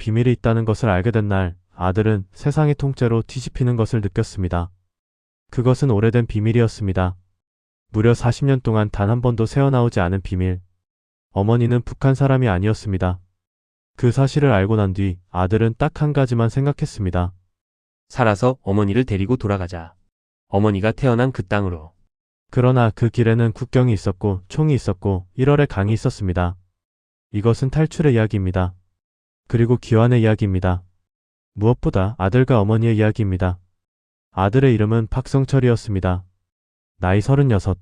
비밀이 있다는 것을 알게 된 날, 아들은 세상이 통째로 뒤집히는 것을 느꼈습니다. 그것은 오래된 비밀이었습니다. 무려 40년 동안 단 한 번도 새어나오지 않은 비밀. 어머니는 북한 사람이 아니었습니다. 그 사실을 알고 난 뒤 아들은 딱 한 가지만 생각했습니다. 살아서 어머니를 데리고 돌아가자. 어머니가 태어난 그 땅으로. 그러나 그 길에는 국경이 있었고 총이 있었고 1월의 강이 있었습니다. 이것은 탈출의 이야기입니다. 그리고 기환의 이야기입니다. 무엇보다 아들과 어머니의 이야기입니다. 아들의 이름은 박성철이었습니다. 나이 36.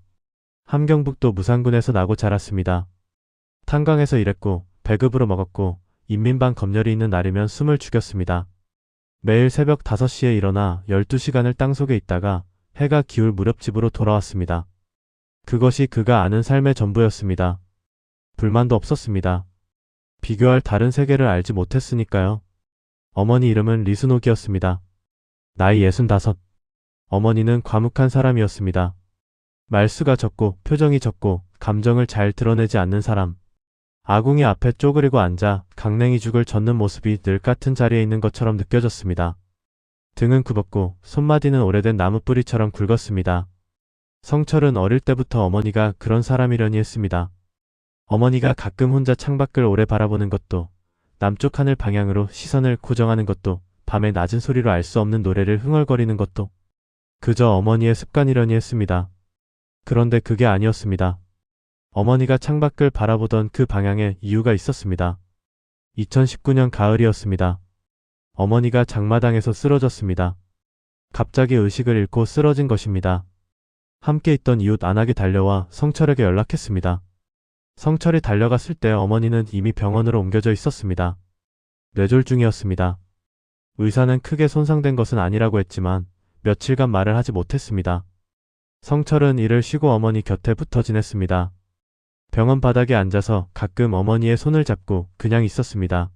함경북도 무산군에서 나고 자랐습니다. 탄광에서 일했고 배급으로 먹었고 인민반 검열이 있는 날이면 숨을 죽였습니다. 매일 새벽 5시에 일어나 12시간을 땅속에 있다가 해가 기울 무렵 집으로 돌아왔습니다. 그것이 그가 아는 삶의 전부였습니다. 불만도 없었습니다. 비교할 다른 세계를 알지 못했으니까요. 어머니 이름은 리순옥이었습니다. 나이 65. 어머니는 과묵한 사람이었습니다. 말수가 적고 표정이 적고 감정을 잘 드러내지 않는 사람. 아궁이 앞에 쪼그리고 앉아 강냉이 죽을 젓는 모습이 늘 같은 자리에 있는 것처럼 느껴졌습니다. 등은 굽었고 손마디는 오래된 나무뿌리처럼 굵었습니다. 성철은 어릴 때부터 어머니가 그런 사람이려니 했습니다. 어머니가 가끔 혼자 창밖을 오래 바라보는 것도, 남쪽 하늘 방향으로 시선을 고정하는 것도, 밤에 낮은 소리로 알 수 없는 노래를 흥얼거리는 것도 그저 어머니의 습관이려니 했습니다. 그런데 그게 아니었습니다. 어머니가 창밖을 바라보던 그 방향에 이유가 있었습니다. 2019년 가을이었습니다. 어머니가 장마당에서 쓰러졌습니다. 갑자기 의식을 잃고 쓰러진 것입니다. 함께 있던 이웃 안악이 달려와 성철에게 연락했습니다. 성철이 달려갔을 때 어머니는 이미 병원으로 옮겨져 있었습니다. 뇌졸중이었습니다. 의사는 크게 손상된 것은 아니라고 했지만 며칠간 말을 하지 못했습니다. 성철은 일을 쉬고 어머니 곁에 붙어 지냈습니다. 병원 바닥에 앉아서 가끔 어머니의 손을 잡고 그냥 있었습니다.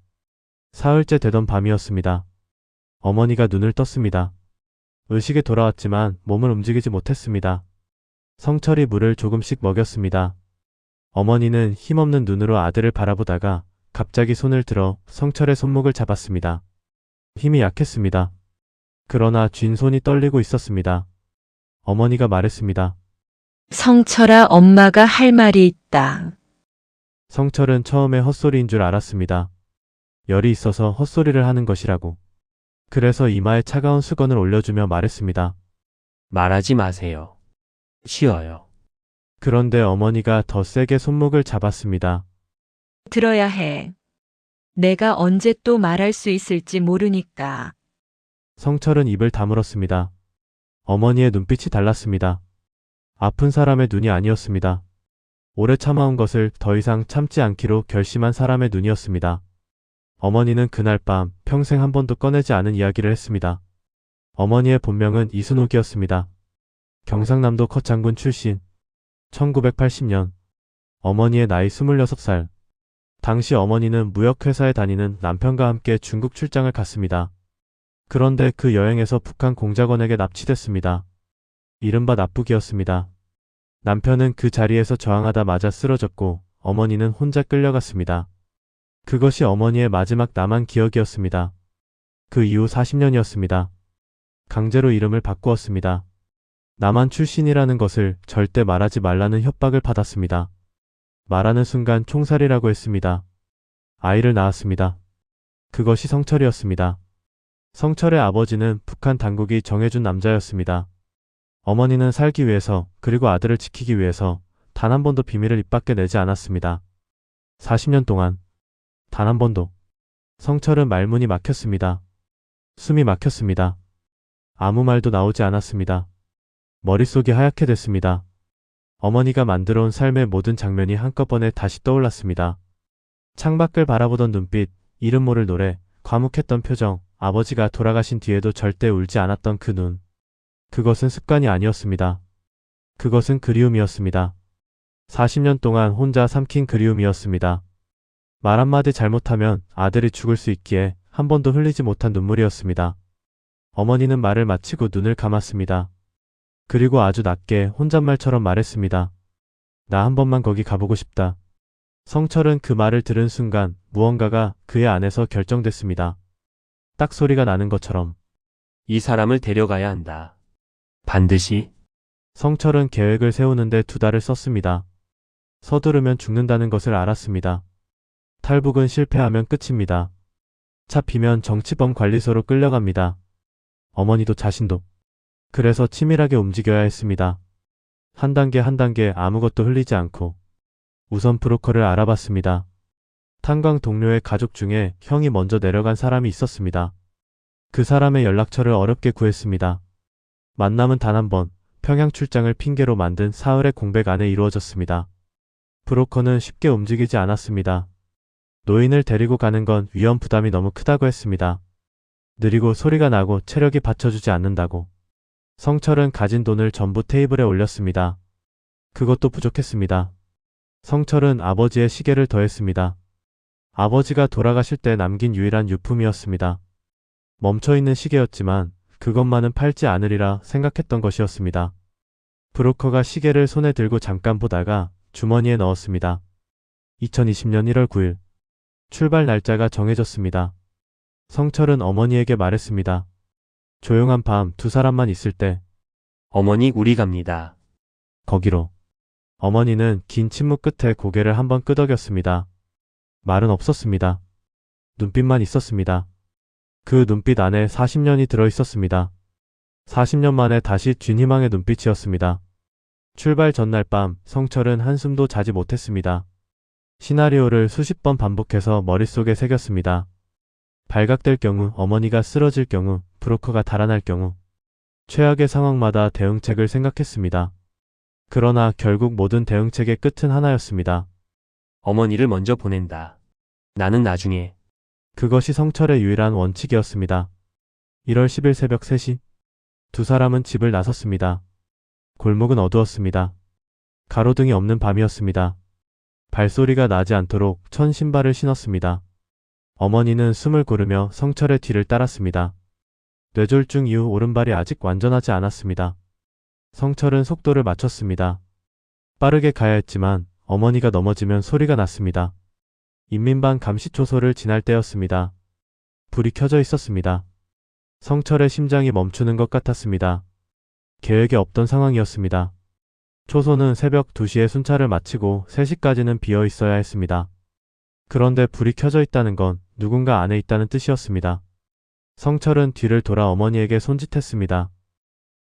사흘째 되던 밤이었습니다. 어머니가 눈을 떴습니다. 의식에 돌아왔지만 몸을 움직이지 못했습니다. 성철이 물을 조금씩 먹였습니다. 어머니는 힘없는 눈으로 아들을 바라보다가 갑자기 손을 들어 성철의 손목을 잡았습니다. 힘이 약했습니다. 그러나 쥔 손이 떨리고 있었습니다. 어머니가 말했습니다. 성철아, 엄마가 할 말이 있다. 성철은 처음에 헛소리인 줄 알았습니다. 열이 있어서 헛소리를 하는 것이라고. 그래서 이마에 차가운 수건을 올려주며 말했습니다. 말하지 마세요. 쉬어요. 그런데 어머니가 더 세게 손목을 잡았습니다. 들어야 해. 내가 언제 또 말할 수 있을지 모르니까. 성철은 입을 다물었습니다. 어머니의 눈빛이 달랐습니다. 아픈 사람의 눈이 아니었습니다. 오래 참아온 것을 더 이상 참지 않기로 결심한 사람의 눈이었습니다. 어머니는 그날 밤 평생 한 번도 꺼내지 않은 이야기를 했습니다. 어머니의 본명은 이순옥이었습니다. 경상남도 컷장군 출신. 1980년. 어머니의 나이 26살. 당시 어머니는 무역회사에 다니는 남편과 함께 중국 출장을 갔습니다. 그런데 그 여행에서 북한 공작원에게 납치됐습니다. 이른바 납북이었습니다. 남편은 그 자리에서 저항하다 맞아 쓰러졌고 어머니는 혼자 끌려갔습니다. 그것이 어머니의 마지막 남한 기억이었습니다. 그 이후 40년이었습니다. 강제로 이름을 바꾸었습니다. 남한 출신이라는 것을 절대 말하지 말라는 협박을 받았습니다. 말하는 순간 총살이라고 했습니다. 아이를 낳았습니다. 그것이 성철이었습니다. 성철의 아버지는 북한 당국이 정해준 남자였습니다. 어머니는 살기 위해서 그리고 아들을 지키기 위해서 단 한 번도 비밀을 입 밖에 내지 않았습니다. 40년 동안 단 한 번도. 성철은 말문이 막혔습니다. 숨이 막혔습니다. 아무 말도 나오지 않았습니다. 머릿속이 하얗게 됐습니다. 어머니가 만들어온 삶의 모든 장면이 한꺼번에 다시 떠올랐습니다. 창밖을 바라보던 눈빛, 이름 모를 노래, 과묵했던 표정, 아버지가 돌아가신 뒤에도 절대 울지 않았던 그 눈. 그것은 습관이 아니었습니다. 그것은 그리움이었습니다. 40년 동안 혼자 삼킨 그리움이었습니다. 말 한마디 잘못하면 아들이 죽을 수 있기에 한 번도 흘리지 못한 눈물이었습니다. 어머니는 말을 마치고 눈을 감았습니다. 그리고 아주 낮게 혼잣말처럼 말했습니다. 나 한 번만 거기 가보고 싶다. 성철은 그 말을 들은 순간 무언가가 그의 안에서 결정됐습니다. 딱 소리가 나는 것처럼. 이 사람을 데려가야 한다. 반드시. 성철은 계획을 세우는데 2달을 썼습니다. 서두르면 죽는다는 것을 알았습니다. 탈북은 실패하면 끝입니다. 잡히면 정치범 관리소로 끌려갑니다. 어머니도 자신도. 그래서 치밀하게 움직여야 했습니다. 한 단계 한 단계 아무것도 흘리지 않고. 우선 브로커를 알아봤습니다. 탄광 동료의 가족 중에 형이 먼저 내려간 사람이 있었습니다. 그 사람의 연락처를 어렵게 구했습니다. 만남은 단 한 번, 평양 출장을 핑계로 만든 사흘의 공백 안에 이루어졌습니다. 브로커는 쉽게 움직이지 않았습니다. 노인을 데리고 가는 건 위험 부담이 너무 크다고 했습니다. 느리고 소리가 나고 체력이 받쳐주지 않는다고. 성철은 가진 돈을 전부 테이블에 올렸습니다. 그것도 부족했습니다. 성철은 아버지의 시계를 더했습니다. 아버지가 돌아가실 때 남긴 유일한 유품이었습니다. 멈춰있는 시계였지만 그것만은 팔지 않으리라 생각했던 것이었습니다. 브로커가 시계를 손에 들고 잠깐 보다가 주머니에 넣었습니다. 2020년 1월 9일. 출발 날짜가 정해졌습니다. 성철은 어머니에게 말했습니다. 조용한 밤 2사람만 있을 때 어머니, 우리 갑니다. 거기로. 어머니는 긴 침묵 끝에 고개를 한번 끄덕였습니다. 말은 없었습니다. 눈빛만 있었습니다. 그 눈빛 안에 40년이 들어있었습니다. 40년 만에 다시 쥔 희망의 눈빛이었습니다. 출발 전날 밤 성철은 한숨도 자지 못했습니다. 시나리오를 수십 번 반복해서 머릿속에 새겼습니다. 발각될 경우, 어머니가 쓰러질 경우, 브로커가 달아날 경우. 최악의 상황마다 대응책을 생각했습니다. 그러나 결국 모든 대응책의 끝은 하나였습니다. 어머니를 먼저 보낸다. 나는 나중에. 그것이 성철의 유일한 원칙이었습니다. 1월 10일 새벽 3시. 2사람은 집을 나섰습니다. 골목은 어두웠습니다. 가로등이 없는 밤이었습니다. 발소리가 나지 않도록 천 신발을 신었습니다. 어머니는 숨을 고르며 성철의 뒤를 따랐습니다. 뇌졸중 이후 오른발이 아직 완전하지 않았습니다. 성철은 속도를 맞췄습니다. 빠르게 가야 했지만 어머니가 넘어지면 소리가 났습니다. 인민반 감시초소를 지날 때였습니다. 불이 켜져 있었습니다. 성철의 심장이 멈추는 것 같았습니다. 계획에 없던 상황이었습니다. 초소는 새벽 2시에 순찰을 마치고 3시까지는 비어 있어야 했습니다. 그런데 불이 켜져 있다는 건 누군가 안에 있다는 뜻이었습니다. 성철은 뒤를 돌아 어머니에게 손짓했습니다.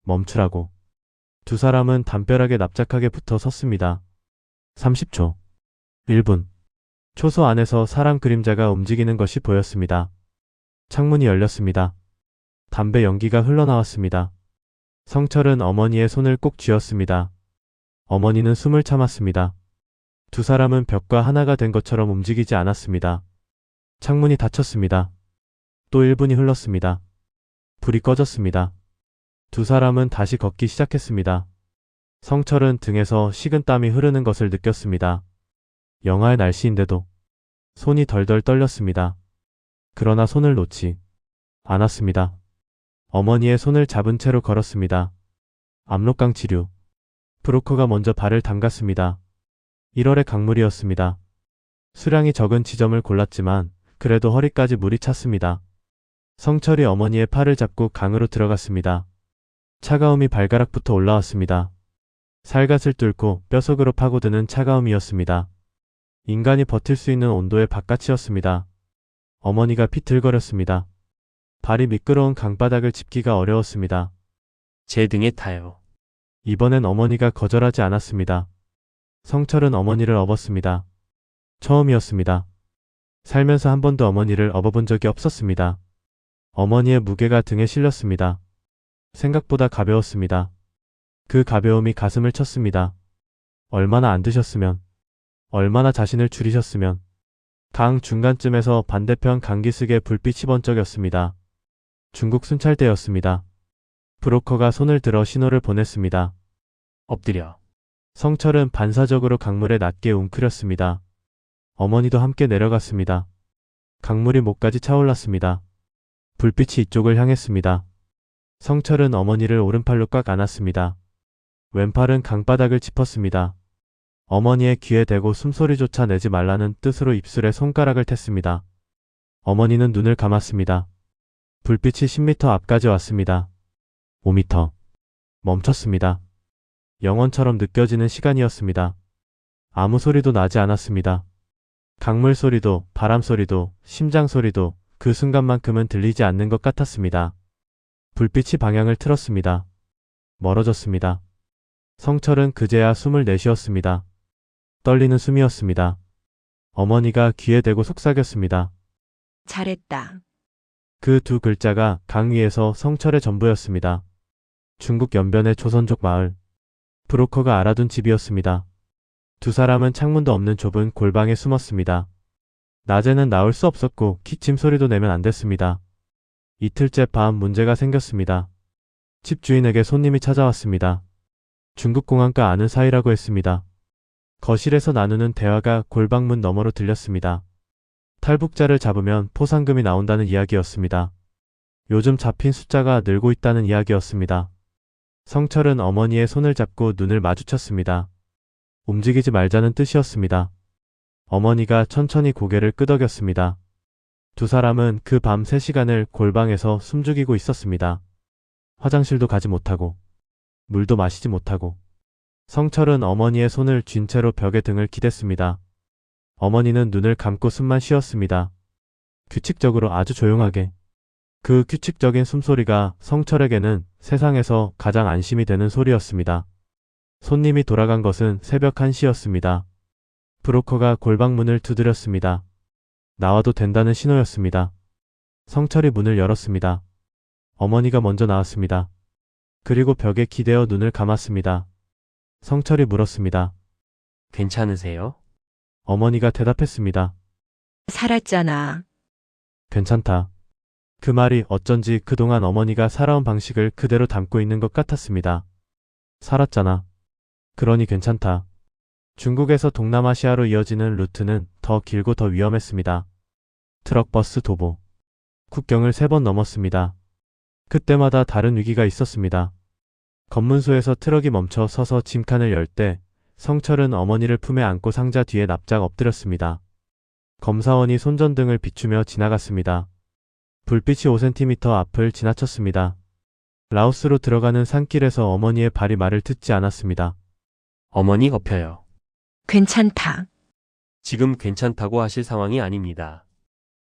멈추라고. 2사람은 담벼락에 납작하게 붙어 섰습니다. 30초. 1분. 초소 안에서 사람 그림자가 움직이는 것이 보였습니다. 창문이 열렸습니다. 담배 연기가 흘러나왔습니다. 성철은 어머니의 손을 꼭 쥐었습니다. 어머니는 숨을 참았습니다. 2사람은 벽과 하나가 된 것처럼 움직이지 않았습니다. 창문이 닫혔습니다. 또 1분이 흘렀습니다. 불이 꺼졌습니다. 2사람은 다시 걷기 시작했습니다. 성철은 등에서 식은땀이 흐르는 것을 느꼈습니다. 영하의 날씨인데도 손이 덜덜 떨렸습니다. 그러나 손을 놓지 않았습니다. 어머니의 손을 잡은 채로 걸었습니다. 압록강 지류. 브로커가 먼저 발을 담갔습니다. 1월의 강물이었습니다. 수량이 적은 지점을 골랐지만 그래도 허리까지 물이 찼습니다. 성철이 어머니의 팔을 잡고 강으로 들어갔습니다. 차가움이 발가락부터 올라왔습니다. 살갗을 뚫고 뼈속으로 파고드는 차가움이었습니다. 인간이 버틸 수 있는 온도의 바깥이었습니다. 어머니가 비틀거렸습니다. 발이 미끄러운 강바닥을 짚기가 어려웠습니다. 제 등에 타요. 이번엔 어머니가 거절하지 않았습니다. 성철은 어머니를 업었습니다. 처음이었습니다. 살면서 한 번도 어머니를 업어본 적이 없었습니다. 어머니의 무게가 등에 실렸습니다. 생각보다 가벼웠습니다. 그 가벼움이 가슴을 쳤습니다. 얼마나 안 드셨으면, 얼마나 자신을 줄이셨으면. 강 중간쯤에서 반대편 강기슭에 불빛이 번쩍였습니다. 중국 순찰대였습니다. 브로커가 손을 들어 신호를 보냈습니다. 엎드려. 성철은 반사적으로 강물에 낮게 웅크렸습니다. 어머니도 함께 내려갔습니다. 강물이 목까지 차올랐습니다. 불빛이 이쪽을 향했습니다. 성철은 어머니를 오른팔로 꽉 안았습니다. 왼팔은 강바닥을 짚었습니다. 어머니의 귀에 대고 숨소리조차 내지 말라는 뜻으로 입술에 손가락을 댔습니다. 어머니는 눈을 감았습니다. 불빛이 10m 앞까지 왔습니다. 5m. 멈췄습니다. 영원처럼 느껴지는 시간이었습니다. 아무 소리도 나지 않았습니다. 강물 소리도, 바람 소리도, 심장 소리도 그 순간만큼은 들리지 않는 것 같았습니다. 불빛이 방향을 틀었습니다. 멀어졌습니다. 성철은 그제야 숨을 내쉬었습니다. 떨리는 숨이었습니다. 어머니가 귀에 대고 속삭였습니다. 잘했다. 그 두 글자가 강 위에서 성철의 전부였습니다. 중국 연변의 조선족 마을. 브로커가 알아둔 집이었습니다. 두 사람은 창문도 없는 좁은 골방에 숨었습니다. 낮에는 나올 수 없었고 기침 소리도 내면 안 됐습니다. 이틀째 밤 문제가 생겼습니다. 집주인에게 손님이 찾아왔습니다. 중국 공항가 아는 사이라고 했습니다. 거실에서 나누는 대화가 골방문 너머로 들렸습니다. 탈북자를 잡으면 포상금이 나온다는 이야기였습니다. 요즘 잡힌 숫자가 늘고 있다는 이야기였습니다. 성철은 어머니의 손을 잡고 눈을 마주쳤습니다. 움직이지 말자는 뜻이었습니다. 어머니가 천천히 고개를 끄덕였습니다. 두 사람은 그 밤 3시간을 골방에서 숨죽이고 있었습니다. 화장실도 가지 못하고 물도 마시지 못하고 성철은 어머니의 손을 쥔 채로 벽에 등을 기댔습니다. 어머니는 눈을 감고 숨만 쉬었습니다. 규칙적으로 아주 조용하게. 그 규칙적인 숨소리가 성철에게는 세상에서 가장 안심이 되는 소리였습니다. 손님이 돌아간 것은 새벽 1시였습니다. 브로커가 골방문을 두드렸습니다. 나와도 된다는 신호였습니다. 성철이 문을 열었습니다. 어머니가 먼저 나왔습니다. 그리고 벽에 기대어 눈을 감았습니다. 성철이 물었습니다. 괜찮으세요? 어머니가 대답했습니다. 살았잖아. 괜찮다. 그 말이 어쩐지 그동안 어머니가 살아온 방식을 그대로 담고 있는 것 같았습니다. 살았잖아. 그러니 괜찮다. 중국에서 동남아시아로 이어지는 루트는 더 길고 더 위험했습니다. 트럭, 버스, 도보. 국경을 3번 넘었습니다. 그때마다 다른 위기가 있었습니다. 검문소에서 트럭이 멈춰 서서 짐칸을 열 때 성철은 어머니를 품에 안고 상자 뒤에 납작 엎드렸습니다. 검사원이 손전등을 비추며 지나갔습니다. 불빛이 5cm 앞을 지나쳤습니다. 라오스로 들어가는 산길에서 어머니의 발이 말을 듣지 않았습니다. 어머니 엎혀요. 괜찮다. 지금 괜찮다고 하실 상황이 아닙니다.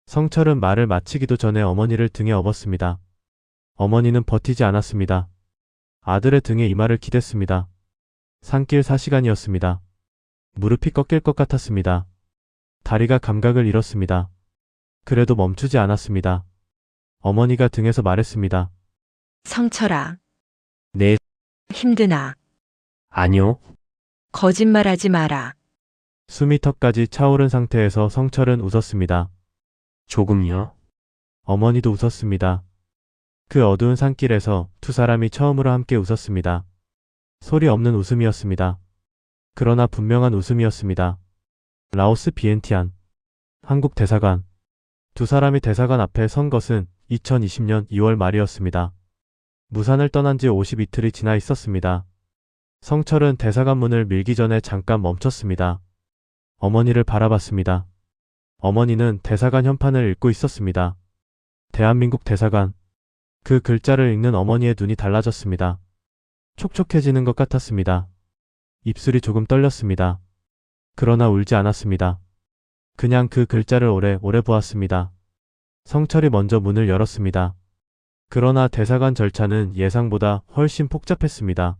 성철은 말을 마치기도 전에 어머니를 등에 업었습니다. 어머니는 버티지 않았습니다. 아들의 등에 이마를 기댔습니다. 산길 4시간이었습니다. 무릎이 꺾일 것 같았습니다. 다리가 감각을 잃었습니다. 그래도 멈추지 않았습니다. 어머니가 등에서 말했습니다. 성철아, 네, 힘드나. 아니요. 거짓말하지 마라. 숨이 턱까지 차오른 상태에서 성철은 웃었습니다. 조금요. 어머니도 웃었습니다. 그 어두운 산길에서 두 사람이 처음으로 함께 웃었습니다. 소리 없는 웃음이었습니다. 그러나 분명한 웃음이었습니다. 라오스 비엔티안. 한국 대사관. 두 사람이 대사관 앞에 선 것은 2020년 2월 말이었습니다. 무산을 떠난 지 52틀이 지나 있었습니다. 성철은 대사관 문을 밀기 전에 잠깐 멈췄습니다. 어머니를 바라봤습니다. 어머니는 대사관 현판을 읽고 있었습니다. 대한민국 대사관. 그 글자를 읽는 어머니의 눈이 달라졌습니다. 촉촉해지는 것 같았습니다. 입술이 조금 떨렸습니다. 그러나 울지 않았습니다. 그냥 그 글자를 오래 보았습니다. 성철이 먼저 문을 열었습니다. 그러나 대사관 절차는 예상보다 훨씬 복잡했습니다.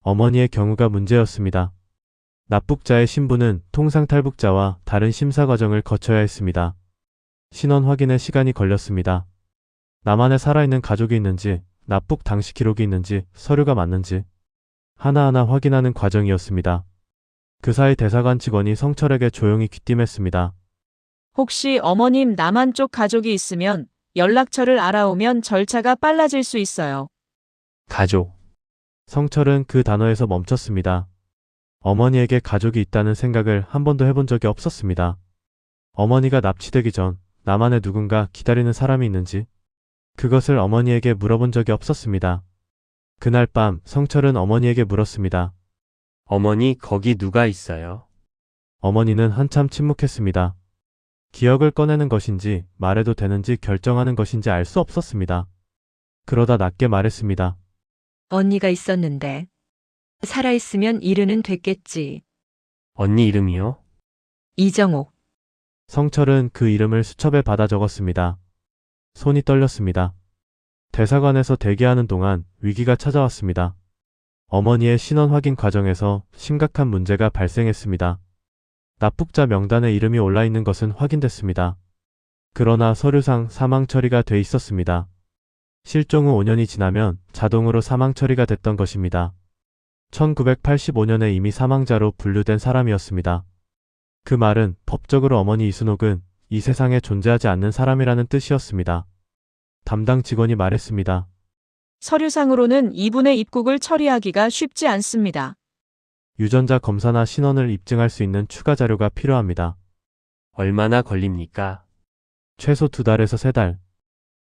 어머니의 경우가 문제였습니다. 납북자의 신부는 통상 탈북자와 다른 심사 과정을 거쳐야 했습니다. 신원 확인에 시간이 걸렸습니다. 남한에 살아있는 가족이 있는지, 납북 당시 기록이 있는지, 서류가 맞는지 하나하나 확인하는 과정이었습니다. 그 사이 대사관 직원이 성철에게 조용히 귀띔했습니다. 혹시 어머님 남한 쪽 가족이 있으면 연락처를 알아오면 절차가 빨라질 수 있어요. 가족. 성철은 그 단어에서 멈췄습니다. 어머니에게 가족이 있다는 생각을 한 번도 해본 적이 없었습니다. 어머니가 납치되기 전 남한에 누군가 기다리는 사람이 있는지 그것을 어머니에게 물어본 적이 없었습니다. 그날 밤 성철은 어머니에게 물었습니다. 어머니, 거기 누가 있어요? 어머니는 한참 침묵했습니다. 기억을 꺼내는 것인지 말해도 되는지 결정하는 것인지 알 수 없었습니다. 그러다 낮게 말했습니다. 언니가 있었는데. 살아있으면 일은 됐겠지. 언니 이름이요? 이정옥. 성철은 그 이름을 수첩에 받아 적었습니다. 손이 떨렸습니다. 대사관에서 대기하는 동안 위기가 찾아왔습니다. 어머니의 신원 확인 과정에서 심각한 문제가 발생했습니다. 납북자 명단에 이름이 올라 있는 것은 확인됐습니다. 그러나 서류상 사망 처리가 돼 있었습니다. 실종 후 5년이 지나면 자동으로 사망 처리가 됐던 것입니다. 1985년에 이미 사망자로 분류된 사람이었습니다. 그 말은 법적으로 어머니 이순옥은 이 세상에 존재하지 않는 사람이라는 뜻이었습니다. 담당 직원이 말했습니다. 서류상으로는 이분의 입국을 처리하기가 쉽지 않습니다. 유전자 검사나 신원을 입증할 수 있는 추가 자료가 필요합니다. 얼마나 걸립니까? 최소 2달에서 3달.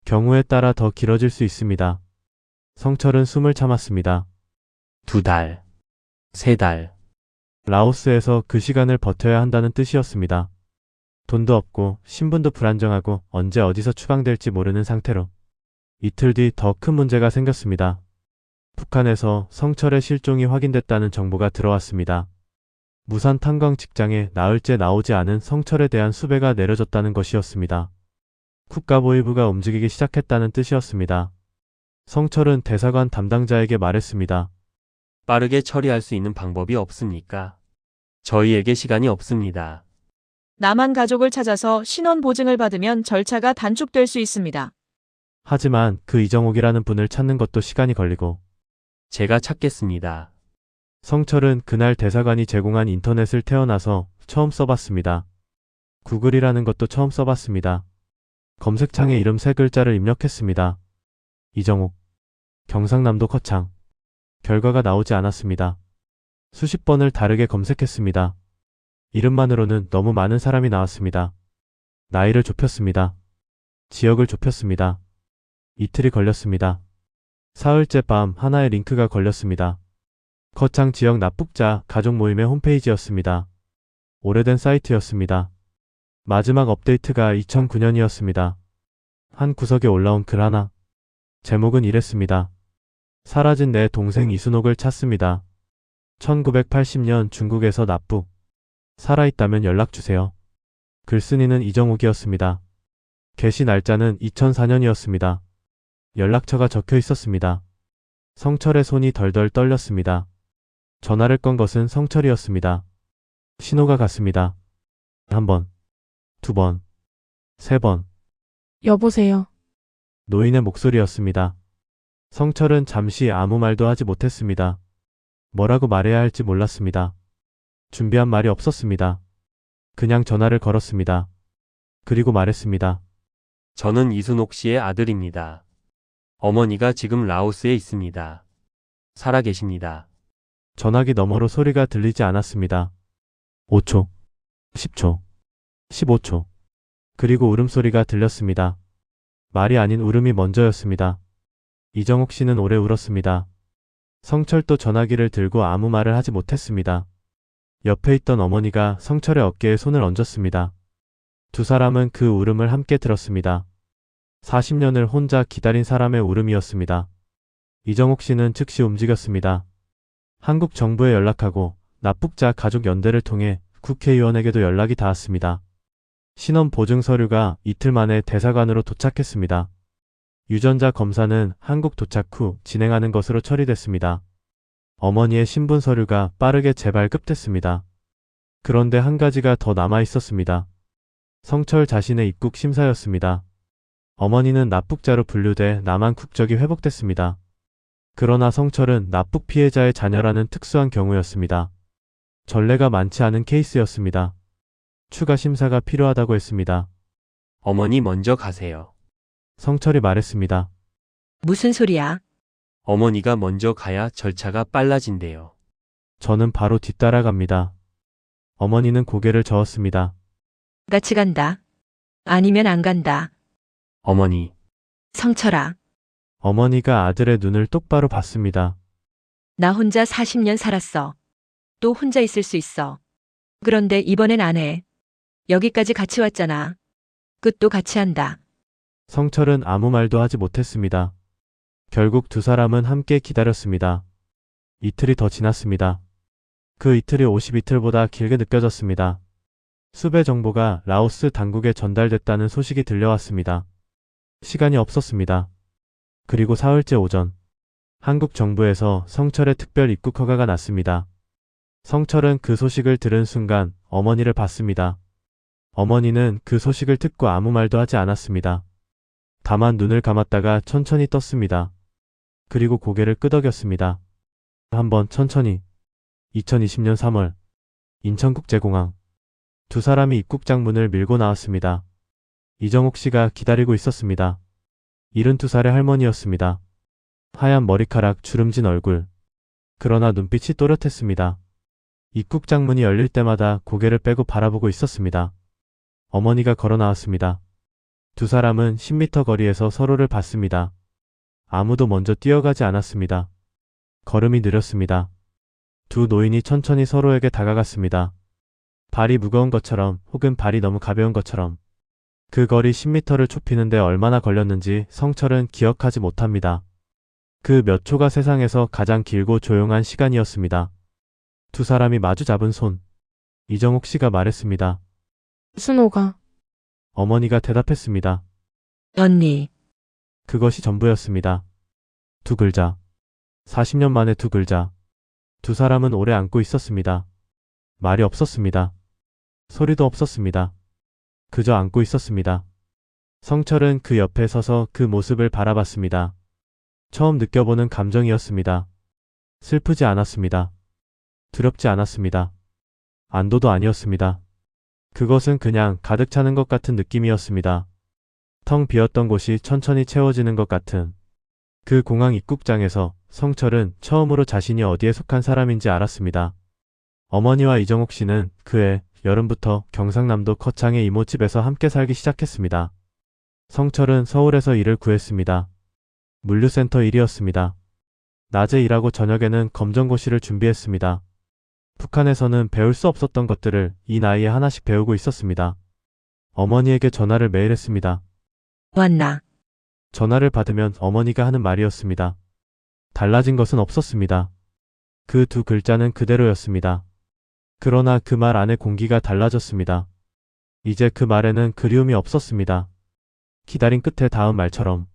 경우에 따라 더 길어질 수 있습니다. 성철은 숨을 참았습니다. 2달, 3달. 라오스에서 그 시간을 버텨야 한다는 뜻이었습니다. 돈도 없고 신분도 불안정하고 언제 어디서 추방될지 모르는 상태로. 이틀 뒤 더 큰 문제가 생겼습니다. 북한에서 성철의 실종이 확인됐다는 정보가 들어왔습니다. 무산 탄광 직장에 나흘째 나오지 않은 성철에 대한 수배가 내려졌다는 것이었습니다. 국가보위부가 움직이기 시작했다는 뜻이었습니다. 성철은 대사관 담당자에게 말했습니다. 빠르게 처리할 수 있는 방법이 없습니까? 저희에게 시간이 없습니다. 남한 가족을 찾아서 신원 보증을 받으면 절차가 단축될 수 있습니다. 하지만 그 이정옥이라는 분을 찾는 것도 시간이 걸리고 제가 찾겠습니다. 성철은 그날 대사관이 제공한 인터넷을 태어나서 처음 써봤습니다. 구글이라는 것도 처음 써봤습니다. 검색창에 이름 3글자를 입력했습니다. 이정옥. 경상남도 거창. 결과가 나오지 않았습니다. 수십 번을 다르게 검색했습니다. 이름만으로는 너무 많은 사람이 나왔습니다. 나이를 좁혔습니다. 지역을 좁혔습니다. 이틀이 걸렸습니다. 사흘째 밤 하나의 링크가 걸렸습니다. 거창 지역 납북자 가족 모임의 홈페이지였습니다. 오래된 사이트였습니다. 마지막 업데이트가 2009년이었습니다. 한 구석에 올라온 글 하나. 제목은 이랬습니다. 사라진 내 동생 이순옥을 찾습니다. 1980년 중국에서 납북. 살아있다면 연락주세요. 글쓴이는 이정옥이었습니다. 게시 날짜는 2004년이었습니다. 연락처가 적혀 있었습니다. 성철의 손이 덜덜 떨렸습니다. 전화를 건 것은 성철이었습니다. 신호가 갔습니다. 1번, 2번, 3번. 여보세요. 노인의 목소리였습니다. 성철은 잠시 아무 말도 하지 못했습니다. 뭐라고 말해야 할지 몰랐습니다. 준비한 말이 없었습니다. 그냥 전화를 걸었습니다. 그리고 말했습니다. 저는 이순옥 씨의 아들입니다. 어머니가 지금 라오스에 있습니다. 살아 계십니다. 전화기 너머로 소리가 들리지 않았습니다. 5초, 10초, 15초. 그리고 울음소리가 들렸습니다. 말이 아닌 울음이 먼저였습니다. 이정옥 씨는 오래 울었습니다. 성철도 전화기를 들고 아무 말을 하지 못했습니다. 옆에 있던 어머니가 성철의 어깨에 손을 얹었습니다. 두 사람은 그 울음을 함께 들었습니다. 40년을 혼자 기다린 사람의 울음이었습니다. 이정옥 씨는 즉시 움직였습니다. 한국 정부에 연락하고 납북자 가족연대를 통해 국회의원에게도 연락이 닿았습니다. 신원 보증 서류가 이틀 만에 대사관으로 도착했습니다. 유전자 검사는 한국 도착 후 진행하는 것으로 처리됐습니다. 어머니의 신분 서류가 빠르게 재발급됐습니다. 그런데 한 가지가 더 남아 있었습니다. 성철 자신의 입국 심사였습니다. 어머니는 납북자로 분류돼 남한 국적이 회복됐습니다. 그러나 성철은 납북 피해자의 자녀라는 특수한 경우였습니다. 전례가 많지 않은 케이스였습니다. 추가 심사가 필요하다고 했습니다. 어머니 먼저 가세요. 성철이 말했습니다. 무슨 소리야? 어머니가 먼저 가야 절차가 빨라진대요. 저는 바로 뒤따라갑니다. 어머니는 고개를 저었습니다. 같이 간다. 아니면 안 간다. 어머니, 성철아. 어머니가 아들의 눈을 똑바로 봤습니다. 나 혼자 40년 살았어. 또 혼자 있을 수 있어. 그런데 이번엔 안 해. 여기까지 같이 왔잖아. 끝도 같이 한다. 성철은 아무 말도 하지 못했습니다. 결국 두 사람은 함께 기다렸습니다. 이틀이 더 지났습니다. 그 이틀이 52틀보다 길게 느껴졌습니다. 수배 정보가 라오스 당국에 전달됐다는 소식이 들려왔습니다. 시간이 없었습니다. 그리고 사흘째 오전, 한국 정부에서 성철의 특별 입국 허가가 났습니다. 성철은 그 소식을 들은 순간 어머니를 봤습니다. 어머니는 그 소식을 듣고 아무 말도 하지 않았습니다. 다만 눈을 감았다가 천천히 떴습니다. 그리고 고개를 끄덕였습니다. 한번 천천히. 2020년 3월 인천국제공항. 두 사람이 입국장 문을 밀고 나왔습니다. 이정옥 씨가 기다리고 있었습니다. 72살의 할머니였습니다. 하얀 머리카락, 주름진 얼굴. 그러나 눈빛이 또렷했습니다. 입국장 문이 열릴 때마다 고개를 빼고 바라보고 있었습니다. 어머니가 걸어 나왔습니다. 두 사람은 10m 거리에서 서로를 봤습니다. 아무도 먼저 뛰어가지 않았습니다. 걸음이 느렸습니다. 두 노인이 천천히 서로에게 다가갔습니다. 발이 무거운 것처럼 혹은 발이 너무 가벼운 것처럼. 그 거리 10m를 좁히는데 얼마나 걸렸는지 성철은 기억하지 못합니다. 그 몇 초가 세상에서 가장 길고 조용한 시간이었습니다. 두 사람이 마주 잡은 손. 이정옥 씨가 말했습니다. 순호가. 어머니가 대답했습니다. 언니. 그것이 전부였습니다. 두 글자. 40년 만에 두 글자. 두 사람은 오래 안고 있었습니다. 말이 없었습니다. 소리도 없었습니다. 그저 안고 있었습니다. 성철은 그 옆에 서서 그 모습을 바라봤습니다. 처음 느껴보는 감정이었습니다. 슬프지 않았습니다. 두렵지 않았습니다. 안도도 아니었습니다. 그것은 그냥 가득 차는 것 같은 느낌이었습니다. 텅 비었던 곳이 천천히 채워지는 것 같은. 그 공항 입국장에서 성철은 처음으로 자신이 어디에 속한 사람인지 알았습니다. 어머니와 이정옥 씨는 그해 여름부터 경상남도 거창의 이모집에서 함께 살기 시작했습니다. 성철은 서울에서 일을 구했습니다. 물류센터 일이었습니다. 낮에 일하고 저녁에는 검정고시를 준비했습니다. 북한에서는 배울 수 없었던 것들을 이 나이에 하나씩 배우고 있었습니다. 어머니에게 전화를 매일 했습니다. 왔나? 전화를 받으면 어머니가 하는 말이었습니다. 달라진 것은 없었습니다. 그 두 글자는 그대로였습니다. 그러나 그 말 안에 공기가 달라졌습니다. 이제 그 말에는 그리움이 없었습니다. 기다린 끝에 닿은 말처럼,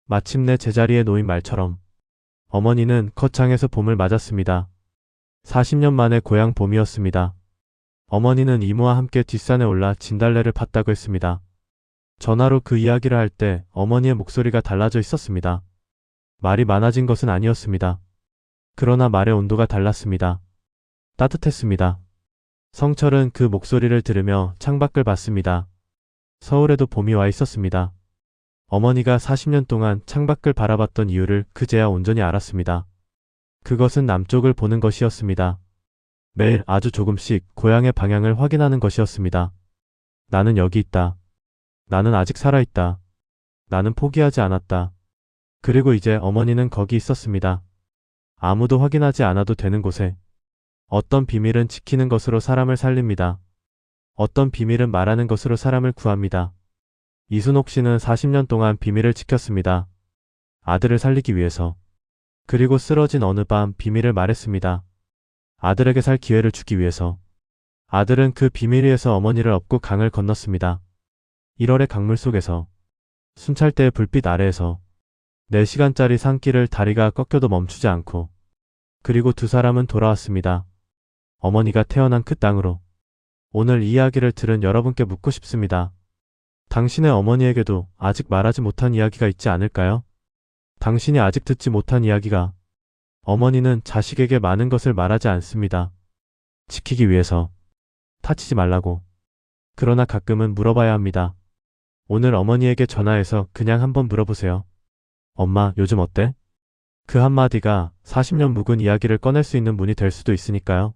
마침내 제자리에 놓인 말처럼. 어머니는 거창에서 봄을 맞았습니다. 40년 만에 고향 봄이었습니다. 어머니는 이모와 함께 뒷산에 올라 진달래를 팠다고 했습니다. 전화로 그 이야기를 할 때 어머니의 목소리가 달라져 있었습니다. 말이 많아진 것은 아니었습니다. 그러나 말의 온도가 달랐습니다. 따뜻했습니다. 성철은 그 목소리를 들으며 창밖을 봤습니다. 서울에도 봄이 와 있었습니다. 어머니가 40년 동안 창밖을 바라봤던 이유를 그제야 온전히 알았습니다. 그것은 남쪽을 보는 것이었습니다. 매일 아주 조금씩 고향의 방향을 확인하는 것이었습니다. 나는 여기 있다. 나는 아직 살아있다. 나는 포기하지 않았다. 그리고 이제 어머니는 거기 있었습니다. 아무도 확인하지 않아도 되는 곳에. 어떤 비밀은 지키는 것으로 사람을 살립니다. 어떤 비밀은 말하는 것으로 사람을 구합니다. 이순옥 씨는 40년 동안 비밀을 지켰습니다. 아들을 살리기 위해서. 그리고 쓰러진 어느 밤 비밀을 말했습니다. 아들에게 살 기회를 주기 위해서. 아들은 그 비밀 위에서 어머니를 업고 강을 건넜습니다. 1월의 강물 속에서. 순찰대의 불빛 아래에서. 4시간짜리 산길을 다리가 꺾여도 멈추지 않고. 그리고 두 사람은 돌아왔습니다. 어머니가 태어난 그 땅으로. 오늘 이 이야기를 들은 여러분께 묻고 싶습니다. 당신의 어머니에게도 아직 말하지 못한 이야기가 있지 않을까요? 당신이 아직 듣지 못한 이야기가. 어머니는 자식에게 많은 것을 말하지 않습니다. 지키기 위해서. 다치지 말라고. 그러나 가끔은 물어봐야 합니다. 오늘 어머니에게 전화해서 그냥 한번 물어보세요. 엄마, 요즘 어때? 그 한마디가 40년 묵은 이야기를 꺼낼 수 있는 문이 될 수도 있으니까요.